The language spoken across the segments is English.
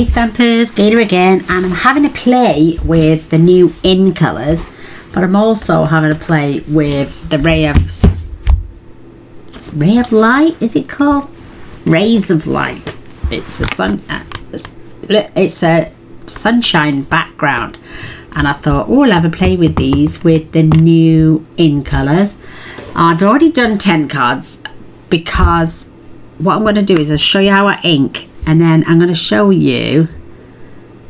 Hey Stampers, Gaynor again, and I'm having a play with the new in colours, but I'm also having a play with the ray of light, is it called? Rays of light. It's a sunshine background, and I thought, oh, I'll have a play with these with the new in colours. I've already done 10 cards because what I'm going to do is I'll show you how I ink, and then I'm going to show you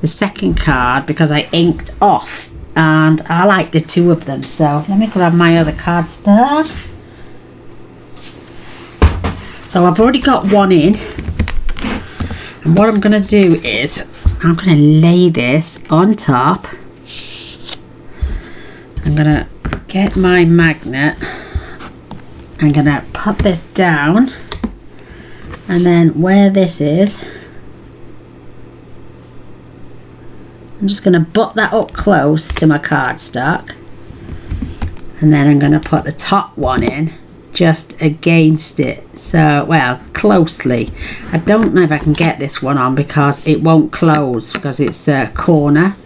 the second card because I inked off and I like the two of them. So let me grab my other card stack. So I've already got one in, and what I'm going to do is I'm going to lay this on top. I'm going to get my magnet. I'm going to put this down, and then where this is, I'm just going to butt that up close to my cardstock, and then I'm going to put the top one in just against it, so, well, closely. I don't know if I can get this one on because it won't close because it's a corner,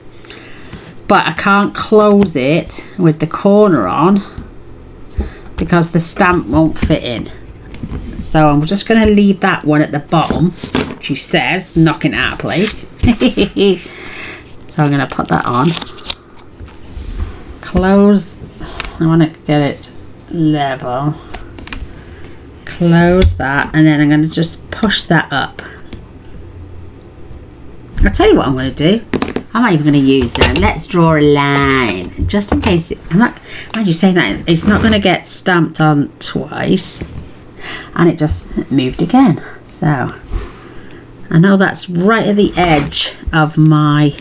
but I can't close it with the corner on because the stamp won't fit in. So I'm just going to leave that one at the bottom, she says, knocking it out of place. So I'm going to put that on, close, I want to get it level, close that, and then I'm going to just push that up. I'll tell you what I'm going to do. I'm not even going to use them. Let's draw a line just in case I'm not, mind you saying that, it's not going to get stamped on twice, and it just moved again. So I know that's right at the edge of my,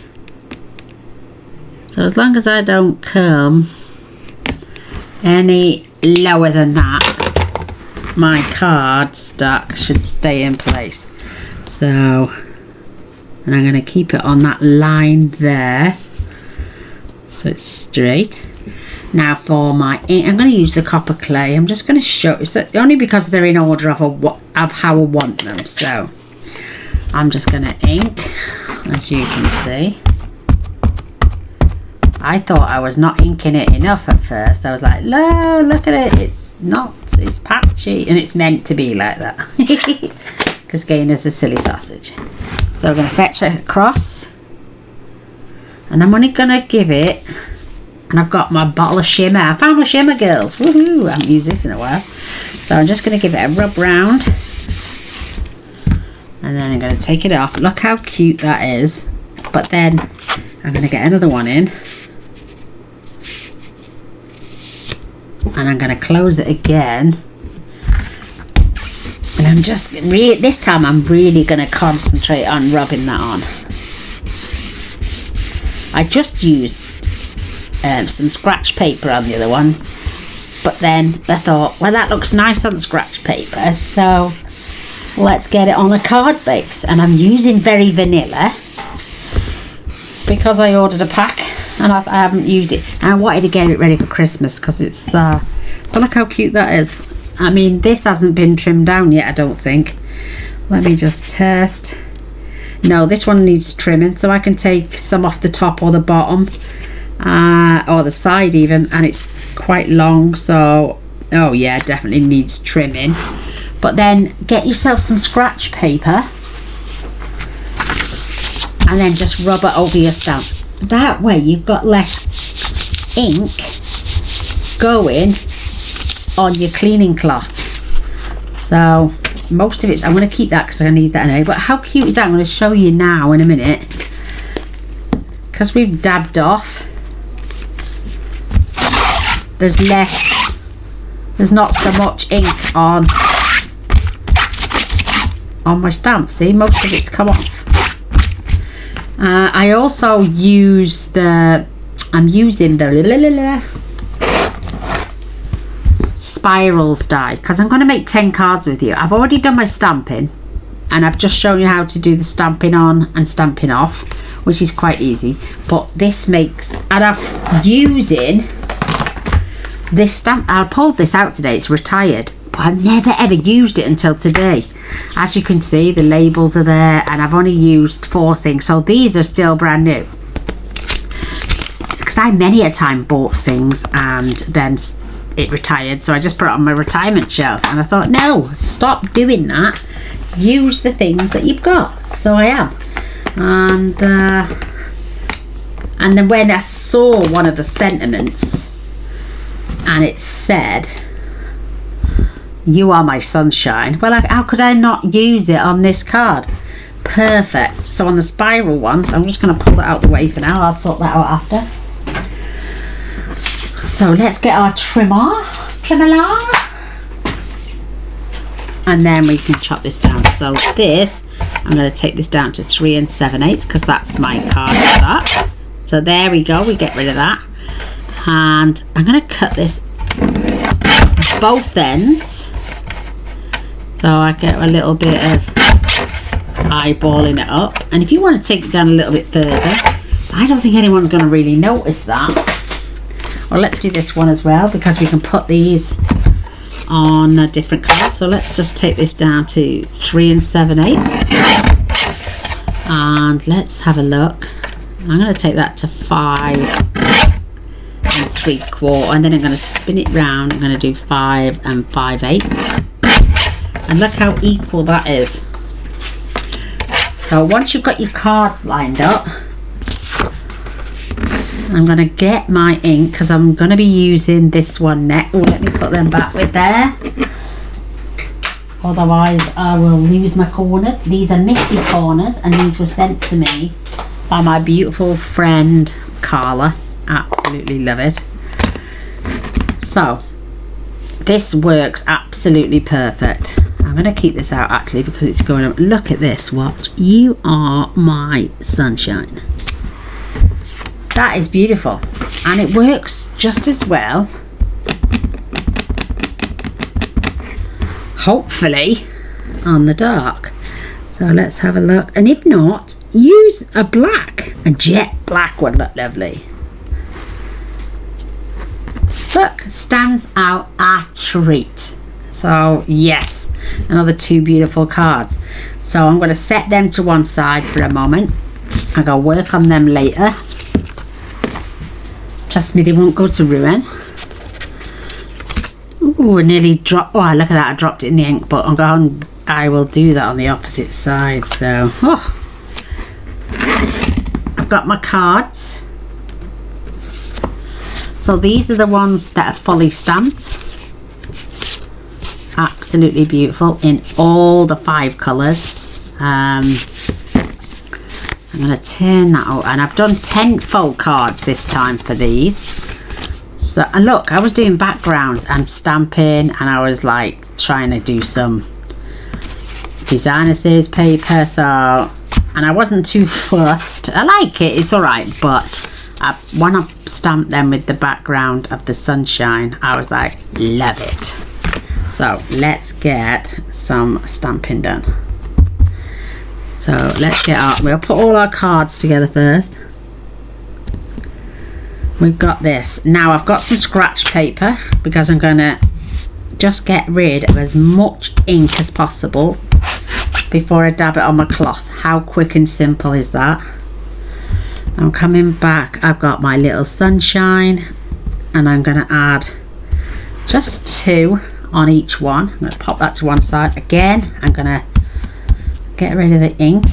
so as long as I don't come any lower than that, my cardstock should stay in place. So, and I'm going to keep it on that line there so it's straight. Now for my ink, I'm going to use the copper clay. I'm just going to show, it's only because they're in order of how I want them. So I'm just going to ink, as you can see. I thought I was not inking it enough at first. I was like, no, look at it, it's not, it's patchy, and it's meant to be like that because Gaynor's a silly sausage. So we're going to fetch it across, and I'm only going to give it, and I've got my bottle of shimmer. I found my shimmer, girls. Woohoo! I haven't used this in a while. So I'm just going to give it a rub round, and then I'm going to take it off. Look how cute that is. But then I'm going to get another one in, and I'm going to close it again. And I'm just this time I'm really going to concentrate on rubbing that on. I just used some scratch paper on the other ones, but then I thought, well, that looks nice on scratch paper, so let's get it on a card base. And I'm using Very Vanilla because I ordered a pack and I haven't used it, and I wanted to get it ready for Christmas because it's but look how cute that is. I mean, this hasn't been trimmed down yet, I don't think. Let me just test. No, this one needs trimming, so I can take some off the top or the bottom, or the side even, and it's quite long, so oh yeah, definitely needs trimming. But then get yourself some scratch paper and then just rub it over your stamp. That way you've got less ink going on your cleaning cloth. So most of it, I'm going to keep that because I need that anyway. But how cute is that? I'm going to show you now in a minute, because we've dabbed off. There's not so much ink on my stamp. See, most of it's come off. I also use I'm using the spirals die because I'm going to make 10 cards with you. I've already done my stamping, and I've just shown you how to do the stamping on and stamping off, which is quite easy. But this makes, and I'm using this stamp, I pulled this out today, it's retired, but I've never ever used it until today. As you can see, the labels are there, and I've only used 4 things, so these are still brand new. Because I many a time bought things and then it retired, so I just put it on my retirement shelf, and I thought, no, stop doing that. Use the things that you've got. So I am. And then when I saw one of the sentiments and it said, "You are my sunshine," well, how could I not use it on this card? Perfect. So on the spiral ones, I'm just going to pull that out the way for now. I'll sort that out after. So let's get our trimmer, and then we can chop this down. So this, I'm going to take this down to 3 7/8 because that's my card stock. So there we go, we get rid of that. And I'm going to cut this both ends so I get a little bit of eyeballing it up. And if you want to take it down a little bit further, I don't think anyone's going to really notice that. Well, let's do this one as well because we can put these on a different card. So let's just take this down to 3 7/8. And let's have a look. I'm going to take that to 5 3/4, and then I'm going to spin it round. I'm going to do 5 5/8, and look how equal that is. So once you've got your cards lined up, I'm going to get my ink because I'm going to be using this one next. Oh, let me put them back with there, otherwise I will lose my corners. These are misty corners, and these were sent to me by my beautiful friend Carla. Absolutely love it. So this works absolutely perfect. I'm going to keep this out actually because it's going up. Look at this, watch. You are my sunshine. That is beautiful, and it works just as well, hopefully, on the dark. So let's have a look, and if not, use a jet black would look lovely. Look, stands out a treat. So yes, another 2 beautiful cards. So I'm going to set them to one side for a moment. I'm going to work on them later. Trust me, they won't go to ruin. Ooh, I nearly dropped. Oh, look at that, I dropped it in the ink, but I will do that on the opposite side. So I've got my cards. So these are the ones that are fully stamped. Absolutely beautiful in all the 5 colours. I'm going to turn that out, and I've done 10 fold cards this time for these. So, and look, I was doing backgrounds and stamping, and I was like trying to do some designer series paper, so, and I wasn't too fussed. I like it, it's alright, but when I stamped them with the background of the sunshine, I was like, love it. So let's get some stamping done. So let's we'll put all our cards together first. We've got this. Now I've got some scratch paper because I'm going to just get rid of as much ink as possible before I dab it on my cloth. How quick and simple is that? I'm coming back. I've got my little sunshine, and I'm going to add just 2 on each one. I'm going to pop that to one side. Again, I'm going to get rid of the ink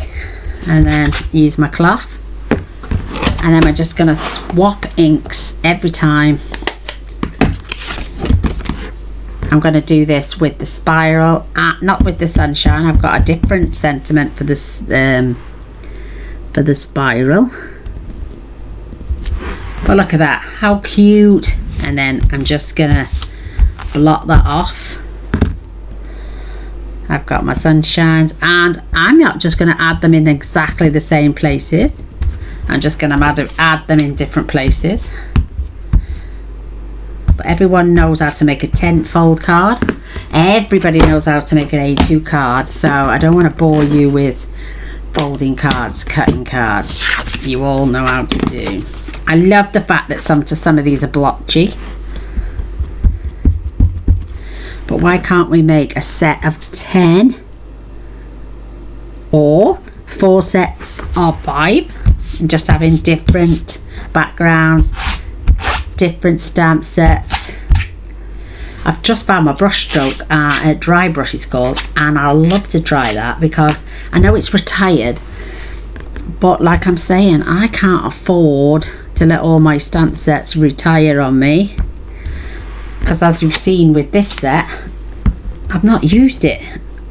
and then use my cloth, and then we're just going to swap inks every time. I'm going to do this with the spiral, not with the sunshine. I've got a different sentiment for this for the spiral, but look at that, how cute. And then I'm just gonna blot that off. I've got my sunshines, and I'm not just going to add them in exactly the same places. I'm just going to add them in different places. But everyone knows how to make a 10 fold card. Everybody knows how to make an A2 card, so I don't want to bore you with folding cards, cutting cards. You all know how to do. I love the fact that some of these are blotchy. But why can't we make a set of 10 or 4 sets of 5, and just having different backgrounds, different stamp sets? I've just found my brush stroke, a dry brush it's called, and I love to try that because I know it's retired, but like I'm saying, I can't afford to let all my stamp sets retire on me, because as you've seen with this set, I've not used it.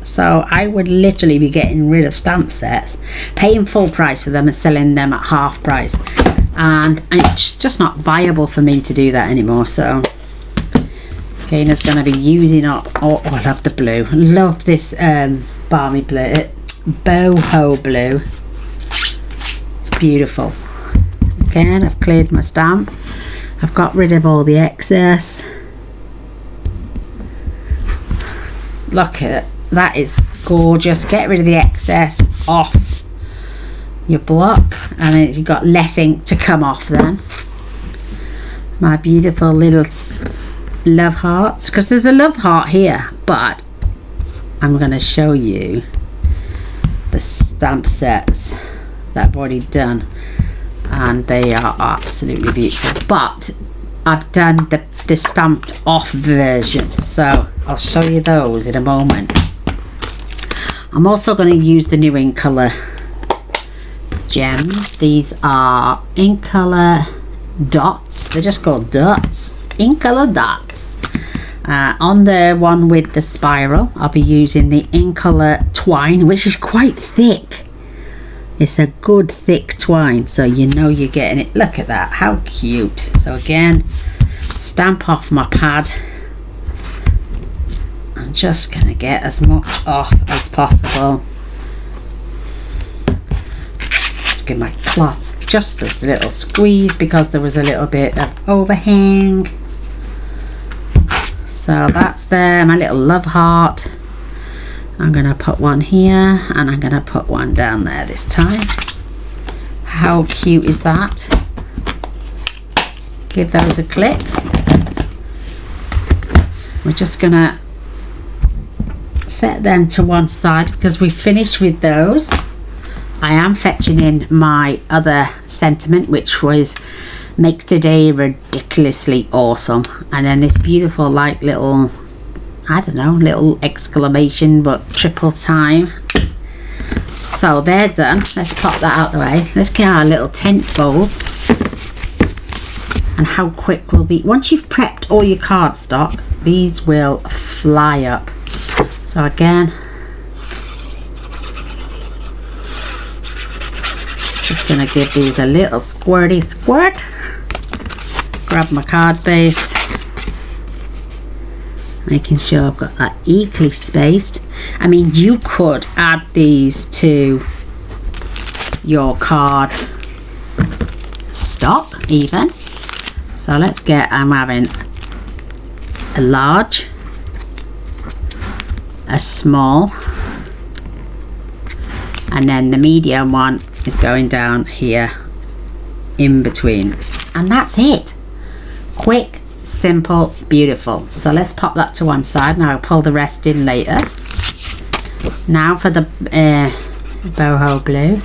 So I would literally be getting rid of stamp sets, paying full price for them and selling them at half price, and it's just not viable for me to do that anymore. So Gaynor's going to be using up, oh I love the blue, love this balmy blue, boho blue, it's beautiful. Again, I've cleared my stamp, I've got rid of all the excess. Look at it, that is gorgeous. Get rid of the excess off your block, and then you've got less ink to come off then. My beautiful little love hearts, because there's a love heart here, but I'm going to show you the stamp sets that I've already done, and they are absolutely beautiful. But I've done the stamped off version, so I'll show you those in a moment. I'm also going to use the new ink color gems. These are ink color dots, they're just called dots, ink color dots. On the one with the spiral, I'll be using the ink color twine, which is quite thick. It's a good thick twine, so you know you're getting it. Look at that, how cute. So again, stamp off my pad. I'm just going to get as much off as possible. Just give my cloth just a little squeeze because there was a little bit of overhang. So that's there, my little love heart. I'm going to put one here, and I'm going to put one down there this time. How cute is that? Give those a click. We're just going to set them to one side because we finished with those. I am fetching in my other sentiment, which was make today ridiculously awesome, and then this beautiful like little, I don't know, little exclamation but triple time. So they're done. Let's pop that out the way. Let's get our little tent folds. And how quick will the, once you've prepped all your cardstock, these will fly up. So again, just gonna give these a little squirty squirt. Grab my card base, making sure I've got that equally spaced. I mean, you could add these to your card stock even. So let's get, I'm having a large, a small, and then the medium one is going down here in between, and that's it. Quick, simple, beautiful. So let's pop that to one side, and I'll pull the rest in later. Now for the boho blue.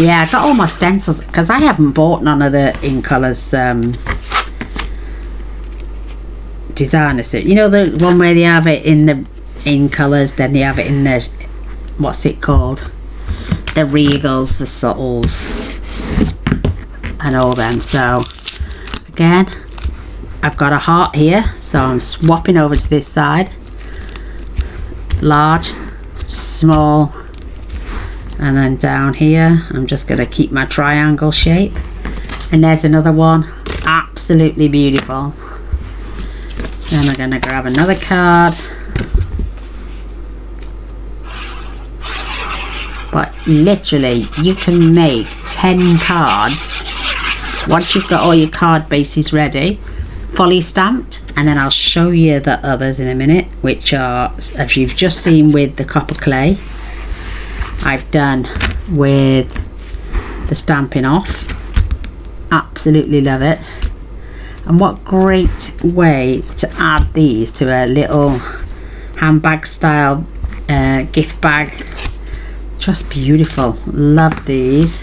Yeah, I got all my stencils because I haven't bought none of the ink colours designer suit. You know, the one where they have it in the ink colours, then they have it in the, what's it called, the regals, the subtles, and all them. So again, I've got a heart here, so I'm swapping over to this side. Large, small, and then down here I'm just going to keep my triangle shape, and there's another one, absolutely beautiful. Then I'm going to grab another card, but literally you can make 10 cards once you've got all your card bases ready, fully stamped. And then I'll show you the others in a minute, which are, as you've just seen with the copper clay, I've done with the stamping off. Absolutely love it. And what great way to add these to a little handbag style gift bag. Just beautiful. Love these.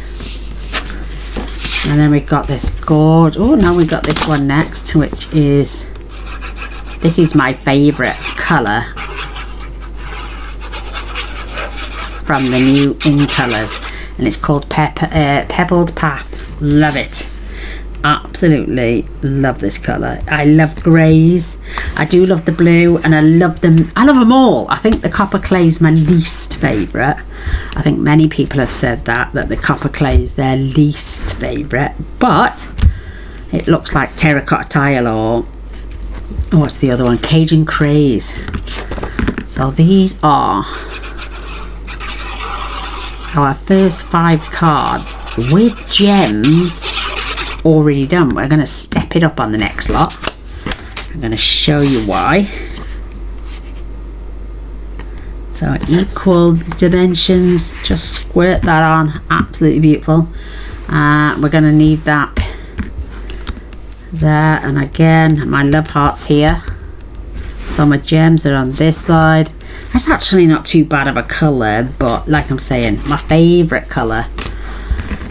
And then we've got this oh no, we've got this one next, which is, this is my favorite color from the new In Colors, and it's called Pebbled Path. Love it. Absolutely love this color. I love greys. I do love the blue, and I love them all. I think the copper clay is my least favorite. I think many people have said that the copper clay is their least favorite, but it looks like terracotta tile, or what's the other one, Cajun Craze. So these are our first 5 cards with gems already done. We're going to step it up on the next lot. I'm going to show you why. So equal dimensions, just squirt that on. Absolutely beautiful. We're going to need that there, and again my love hearts here. So my gems are on this side. It's actually not too bad of a colour, but like I'm saying, my favourite colour.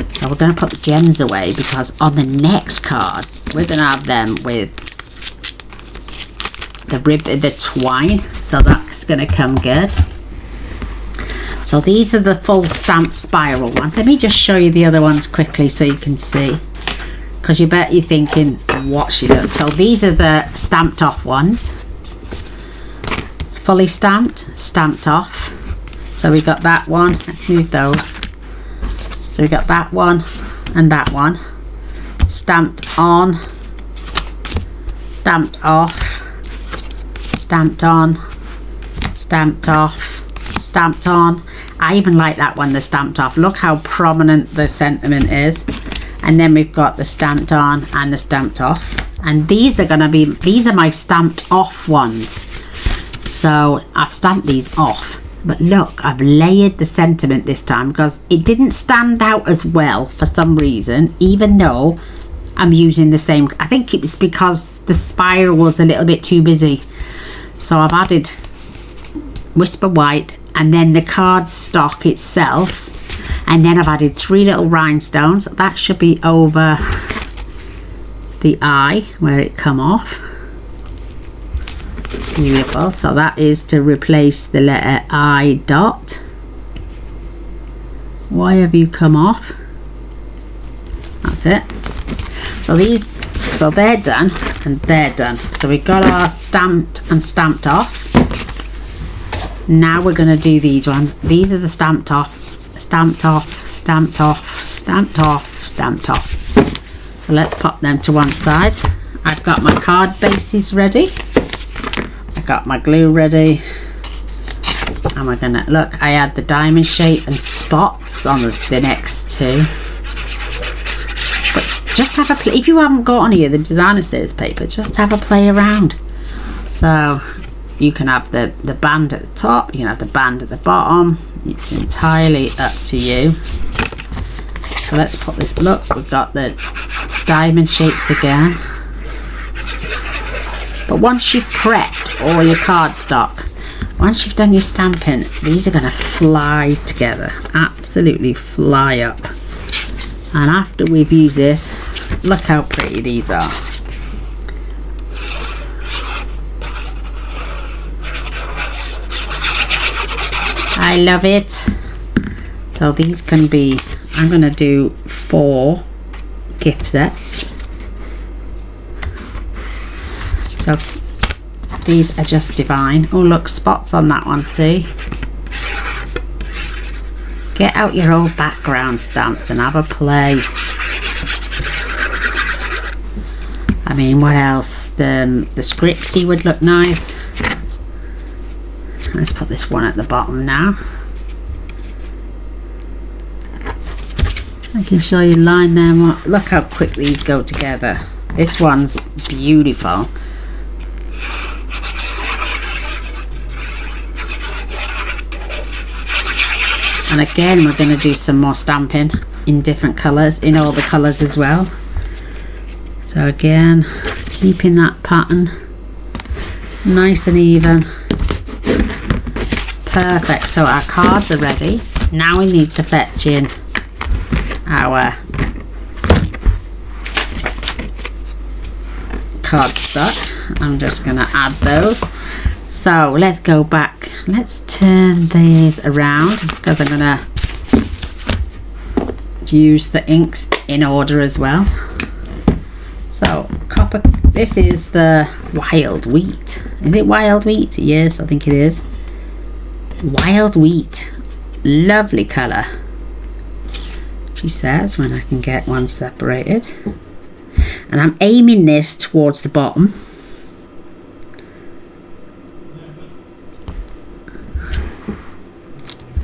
So we're going to put the gems away, because on the next card we're going to have them with the twine, so that's going to come good. So these are the full stamp spiral ones. Let me just show you the other ones quickly so you can see, because you bet you're thinking what she does. So these are the stamped off ones, fully stamped off. So we got that one. Let's move those. So we got that one and that one, stamped on, stamped off, stamped on, stamped off, stamped on. I even like that one, the stamped off. Look how prominent the sentiment is. And then we've got the stamped on and the stamped off. And these are my stamped off ones. So I've stamped these off. But look, I've layered the sentiment this time, because it didn't stand out as well for some reason, even though I'm using the same. I think it was because the spiral was a little bit too busy. So I've added Whisper White, and then the cardstock itself, and then I've added 3 little rhinestones. That should be over the eye where it come off. Beautiful. So that is to replace the letter I dot. Why have you come off? That's it. So they're done and they're done. So we've got our stamped and stamped off. Now we're going to do these ones. These are the stamped off, stamped off, stamped off, stamped off, stamped off. So let's pop them to one side. I've got my card bases ready. Got my glue ready, and we're gonna look. I add the diamond shape and spots on the next 2. But just have a play. If you haven't got any of the designer series paper, just have a play around. So you can have the band at the top, you can have the band at the bottom. It's entirely up to you. So let's put this. Look, we've got the diamond shapes again. But once you've prepped all your cardstock, once you've done your stamping, these are going to fly together, absolutely fly up. And after we've used this, look how pretty these are. I love it. So these can be, I'm going to do 4 gift sets. So these are just divine. Oh look, spots on that one, see? Get out your old background stamps and have a play. I mean, what else? The scripty would look nice. Let's put this one at the bottom now. I can show you line them up. Look how quick these go together. This one's beautiful. And again, we're going to do some more stamping in different colours, in all the colours as well. So again, keeping that pattern nice and even. Perfect. So our cards are ready. Now we need to fetch in our cardstock. I'm just going to add those. So let's go back. Let's turn these around because I'm going to use the inks in order as well. So copper, this is the wild wheat. Is it wild wheat? Yes, I think it is. Wild wheat. Lovely colour, she says, when I can get one separated. And I'm aiming this towards the bottom.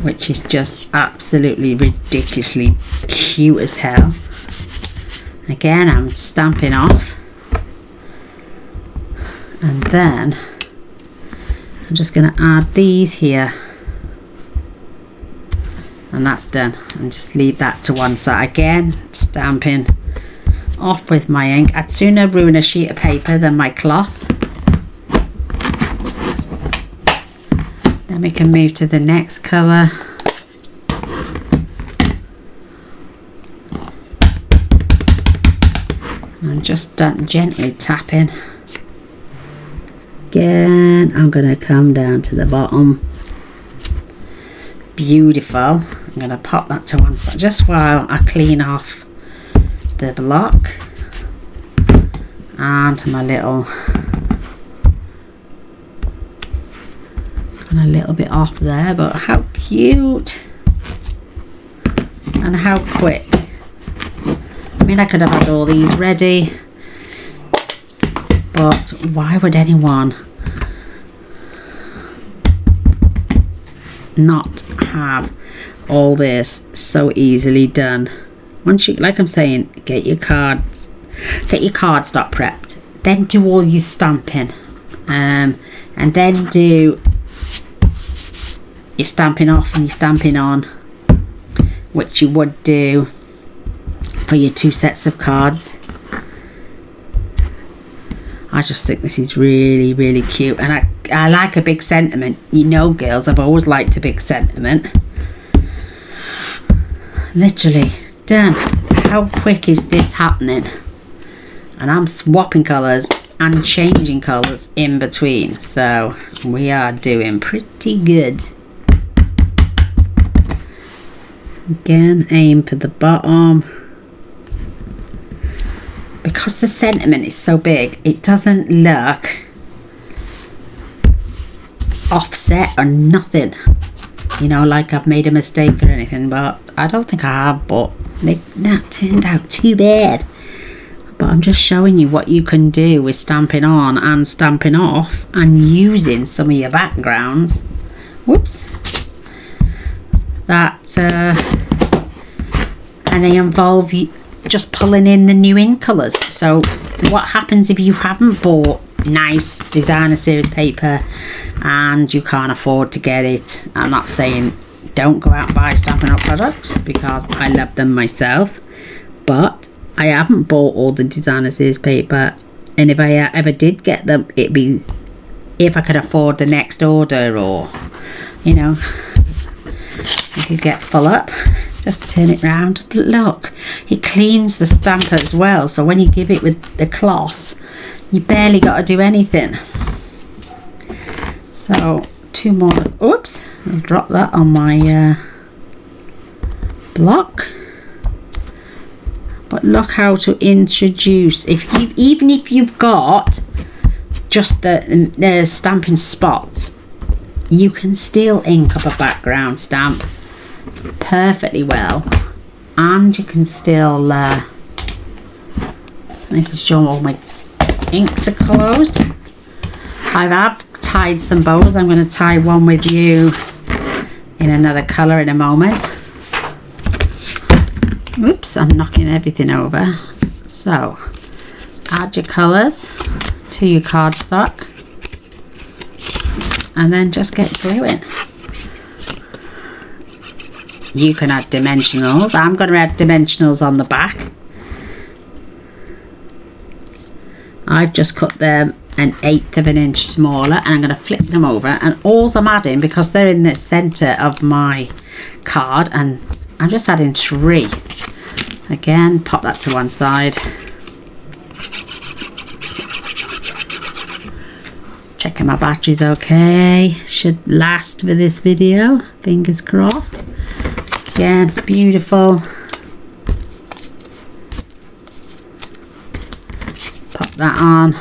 Which is just absolutely ridiculously cute as hell. Again, I'm stamping off. And then I'm just going to add these here. And that's done. And just leave that to one side. Again, stamping off with my ink. I'd sooner ruin a sheet of paper than my cloth. Then we can move to the next colour. And just gently tapping. Again, I'm going to come down to the bottom. Beautiful. I'm going to pop that to one side just while I clean off the block and my little, got a little bit off there, but how cute and how quick. I mean, I could have had all these ready, but why would anyone not have all this so easily done? Once you, like I'm saying, get your cardstock prepped, then do all your stamping, and then do your stamping off and your stamping on, which you would do for your 2 sets of cards. I just think this is really, really cute, and I like a big sentiment. You know, girls, I've always liked a big sentiment. Literally done. How quick is this happening? And I'm swapping colours and changing colours in between, so we are doing pretty good. Again, aim for the bottom. Because the sentiment is so big, it doesn't look offset or nothing, you know, like I've made a mistake or anything, but I don't think I have, but that turned out too bad. But I'm just showing you what you can do with stamping on and stamping off and using some of your backgrounds. Whoops. That and they involve you just pulling in the new ink colours. So what happens if you haven't bought nice designer series paper and you can't afford to get it? I'm not saying don't go out and buy Stampin' Up products, because I love them myself, but I haven't bought all the designer series paper, and if I ever did get them, it'd be if I could afford the next order, or you know, you could get full up. Just turn it round. But look, it cleans the stamp as well, so when you give it with the cloth, you barely got to do anything. So 2 more. Oops, I'll drop that on my block. But look how to introduce, even if you've got just the stamping spots, you can still ink up a background stamp perfectly well, and you can still making sure all my inks are closed. I have tied some bows. I'm going to tie one with you in another colour in a moment. Oops, I'm knocking everything over. So add your colours to your cardstock and then just get gluing. You can add dimensionals. I'm going to add dimensionals on the back. I've just cut them 1/8 of an inch smaller, and I'm going to flip them over, and all I'm adding, because they're in the center of my card, and I'm just adding 3. Again, pop that to one side. Checking my battery's okay. Should last for this video, fingers crossed. Again, beautiful. Pop that on.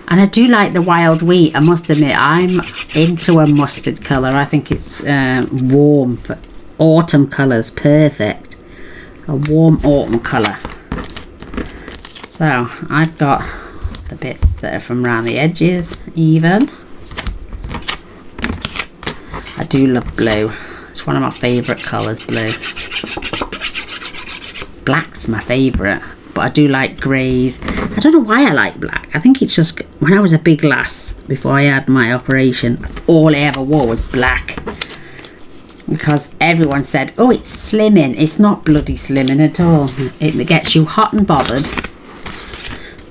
And I do like the wild wheat, I must admit. I'm into a mustard colour. I think it's warm for autumn colours, perfect. A warm autumn colour. So I've got the bits that are from around the edges even. I do love blue. It's one of my favourite colours, blue. Black's my favourite, but I do like greys. I don't know why I like black. I think it's just when I was a big lass before I had my operation, that's all I ever wore was black. Because everyone said, oh, it's slimming. It's not bloody slimming at all. It gets you hot and bothered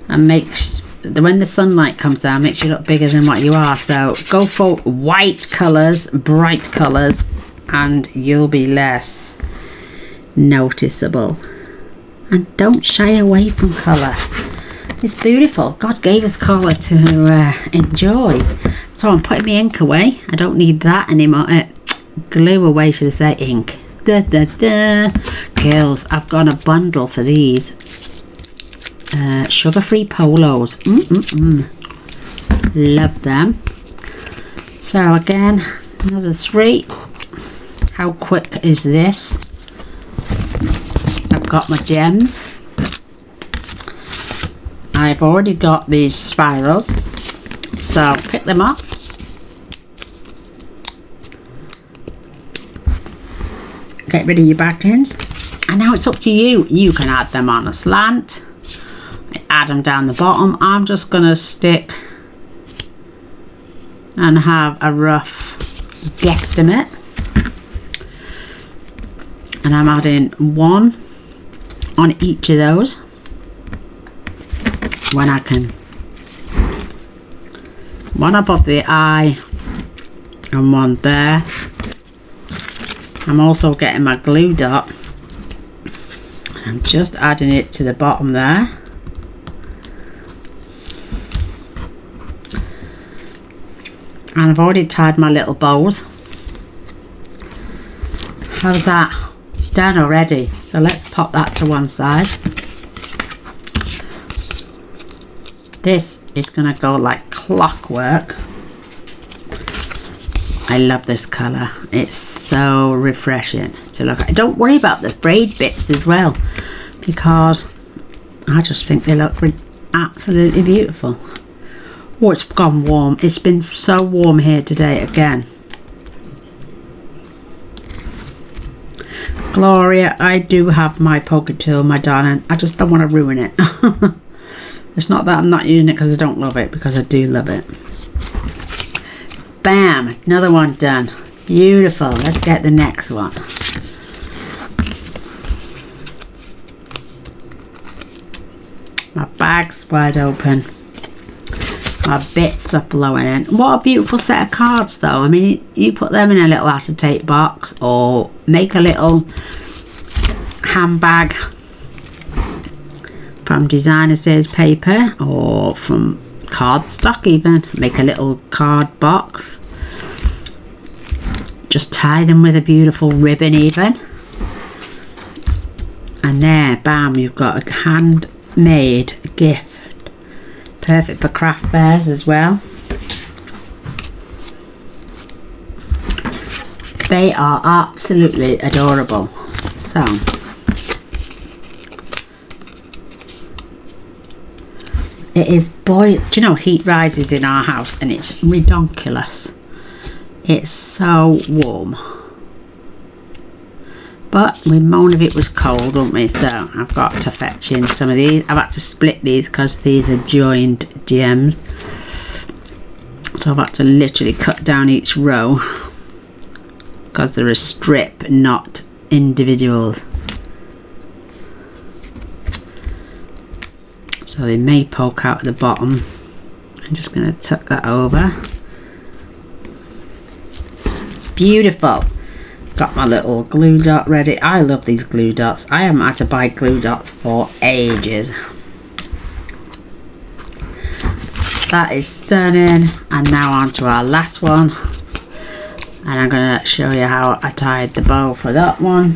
and makes, when the sunlight comes down, makes you look bigger than what you are. So go for white colours, bright colours, and you'll be less noticeable. And don't shy away from colour. It's beautiful. God gave us colour to enjoy. So I'm putting my ink away. I don't need that anymore. Glue away, should I say, ink. Da, da, da. Girls, I've got a bundle for these. Sugar-free polos. Love them. So again, another 3. How quick is this? I've got my gems. I've already got these spirals, so pick them up. Get rid of your back ends, and now it's up to you. You can add them on a slant, add them down the bottom. I'm just gonna stick and have a rough guesstimate, and I'm adding 1 on each of those when I can. 1 above the eye and 1 there. I'm also getting my glue dot. I'm just adding it to the bottom there. And I've already tied my little bows. How's that? Done already. So let's pop that to one side. This is gonna go like clockwork. I love this colour. It's so refreshing to look at. Don't worry about the braid bits as well, because I just think they look absolutely beautiful. Oh, it's gone warm. It's been so warm here today again. Gloria, I do have my poker tool, my darling. I just don't want to ruin it. It's not that I'm not using it because I don't love it, because I do love it. Bam, another one done. Beautiful. Let's get the next one. My bag's wide open. My bits are flowing in. What a beautiful set of cards though. I mean, you put them in a little acetate box, or make a little handbag from designer size paper, or from cardstock even. Make a little card box. Just tie them with a beautiful ribbon even. And there, bam, you've got a handmade gift. Perfect for craft fairs as well. They are absolutely adorable. So it is, boy, do you know, heat rises in our house and it's redonkulous. It's so warm. But we moaned if it was cold, don't we? So I've got to fetch in some of these. I've had to split these because these are joined gems. So I've had to literally cut down each row because they're a strip, not individuals. so they may poke out the bottom. I'm just going to tuck that over. Beautiful. Got my little glue dot ready. I love these glue dots. I haven't had to buy glue dots for ages. That is stunning. And now on to our last one. And I'm going to show you how I tied the bow for that one.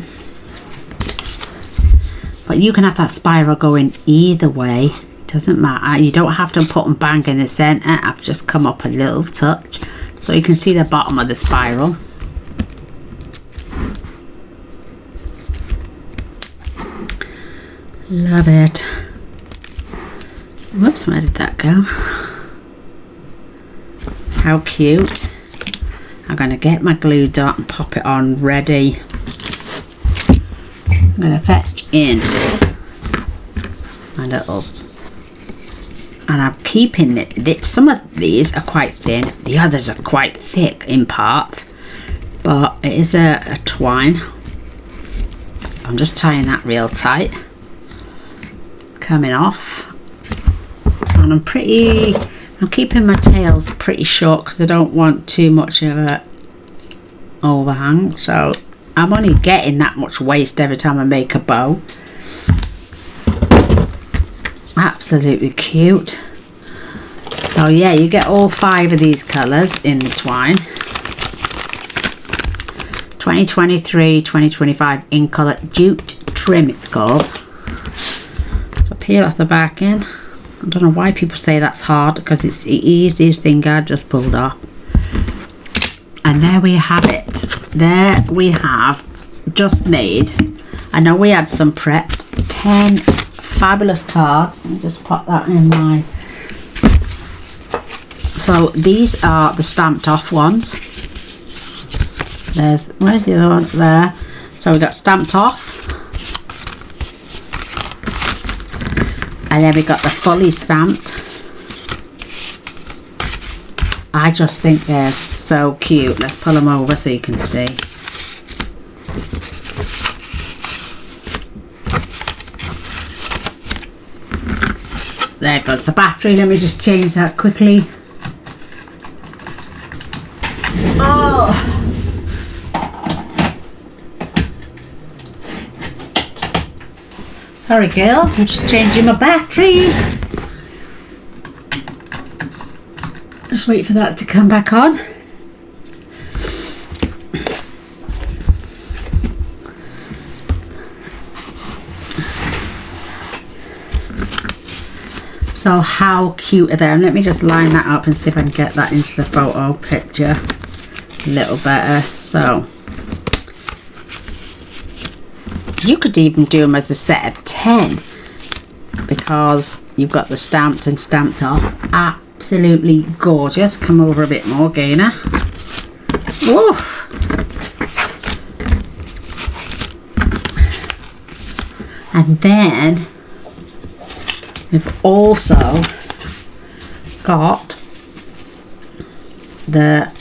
But you can have that spiral going either way. Doesn't matter. You don't have to put them bang in the center. I've just come up a little touch so you can see the bottom of the spiral. Love it. Whoops, where did that go? How cute. I'm going to get my glue dot and pop it on ready. I'm going to fetch in my little, and I'm keeping it. Some of these are quite thin, the others are quite thick in parts, but it is a twine. I'm just tying that real tight, coming off, and I'm keeping my tails pretty short because I don't want too much of a overhang, so I'm only getting that much waste every time I make a bow. Absolutely cute. So yeah, you get all 5 of these colours in the twine. 2023, 2025 in colour jute trim it's called. So peel off the back end. I don't know why people say that's hard, because it's the easiest thing I just pulled off. And there we have it. There we have just made, I know we had some prepped, 10 fabulous cards. Let me just pop that in my, so these are the stamped off ones. Where's the other one? There. So we got stamped off, and then we got the fully stamped. I just think they're so cute. Let's pull them over so you can see. There goes the battery. Let me just change that quickly. Oh! Sorry girls, I'm just changing my battery. Just wait for that to come back on. So how cute are they? And let me just line that up and see if I can get that into the photo picture a little better. So you could even do them as a set of 10 because you've got the stamped and stamped off. Absolutely gorgeous. Come over a bit more, Gaynor. Woof. And then we've also got the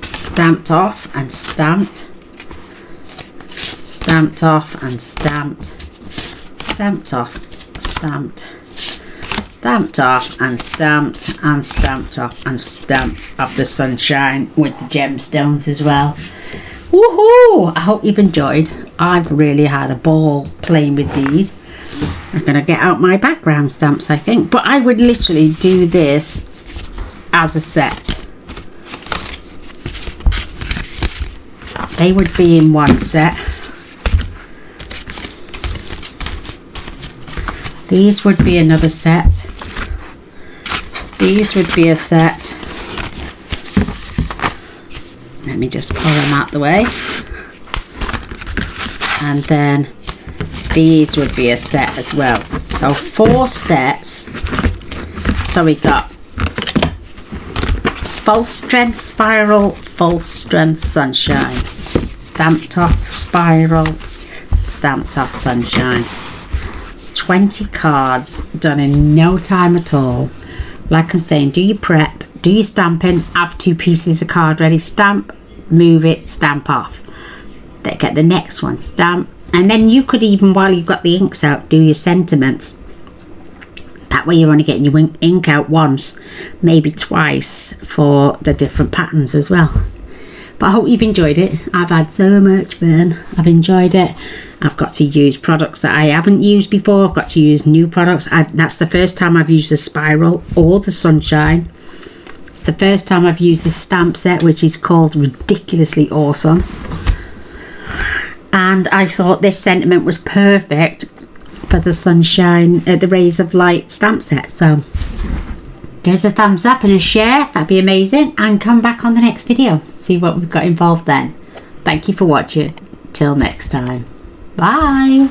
stamped off and stamped, stamped off and stamped, stamped off, stamped, stamped off and stamped, and stamped off and stamped of the sunshine with the gemstones as well. Woohoo! I hope you've enjoyed. I've really had a ball playing with these. I'm going to get out my background stamps, I think. But I would literally do this as a set. They would be in one set. These would be another set. These would be a set. Let me just pull them out the way. And then these would be a set as well. So 4 sets. So we got full strength spiral, full strength sunshine, stamped off spiral, stamped off sunshine. 20 cards done in no time at all. Like I'm saying, do your prep, do your stamping, have 2 pieces of card ready, stamp, move it, stamp off. Then get the next one, stamp, And then you could even, while you've got the inks out, do your sentiments. That way you're only getting your ink out once, maybe twice, for the different patterns as well. But I hope you've enjoyed it. I've had so much fun. I've enjoyed it. I've got to use products that I haven't used before. I've got to use new products. That's the first time I've used the spiral or the sunshine. It's the first time I've used the stamp set, which is called Ridiculously Awesome. And I thought this sentiment was perfect for the sunshine, the rays of light stamp set. So give us a thumbs up and a share. That'd be amazing. And come back on the next video. See what we've got involved then. Thank you for watching. Till next time. Bye.